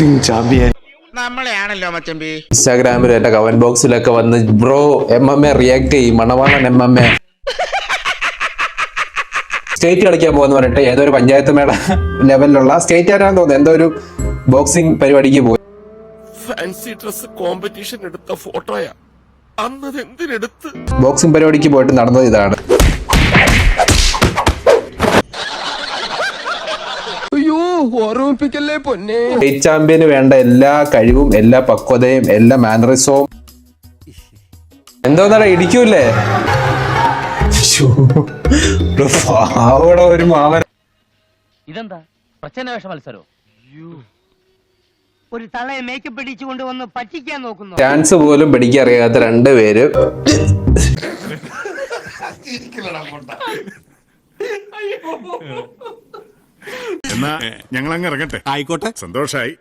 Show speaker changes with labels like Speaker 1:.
Speaker 1: Boxing champion.
Speaker 2: നമ്മളെയാണല്ലോ മച്ചമ്പി.
Speaker 3: ഇൻസ്റ്റാഗ്രാമിലും എന്റെ comment ബോക്സിലൊക്കെ വന്ന് ബ്രോ MMA റിയാക്ട് ചെയ്യും, മണവാളൻ MMA സ്റ്റേറ്റ് കളിക്കാൻ പോകുന്ന പറഞ്ഞിട്ട് ഏതോ ഒരു പഞ്ചായത്ത് മേള ലെവലിലുള്ള സ്റ്റേറ്റ് ആരാന്ന് തോന്നുന്നു, എന്തോ ഒരു ബോക്സിംഗ് പരിപാടിക്ക് പോയി.
Speaker 4: ഫാൻസി ഡ്രസ് കോമ്പറ്റീഷൻ എടുത്ത ഫോട്ടോയാ. അന്നത് എന്തിനെടുത്ത്?
Speaker 3: ബോക്സിംഗ് പരിപാടിക്ക് പോയിട്ട് നടന്നത് ഇതാണ്. സ്റ്റേറ്റ് ചാമ്പ്യന് വേണ്ട എല്ലാ കഴിവും എല്ലാ പക്വതയും എല്ലാ മാനറിസവും എന്തോന്നാ ഇടിക്കൂല്ലേ ഒരു മാവൻ.
Speaker 5: ഇതെന്താ പ്രച്ഛന്നവേഷ മത്സരോ? ഒരു തളയെ മേക്കപ്പ് പിടിച്ചുകൊണ്ട് വന്ന് പറ്റിക്കാൻ നോക്കുന്നു.
Speaker 3: ഡാൻസ് പോലും പിടിക്കറിയാത്ത രണ്ടുപേര്
Speaker 6: എന്നാ ഞങ്ങൾ അങ്ങ് ഇറങ്ങട്ടെ. ആയിക്കോട്ടെ, സന്തോഷായി.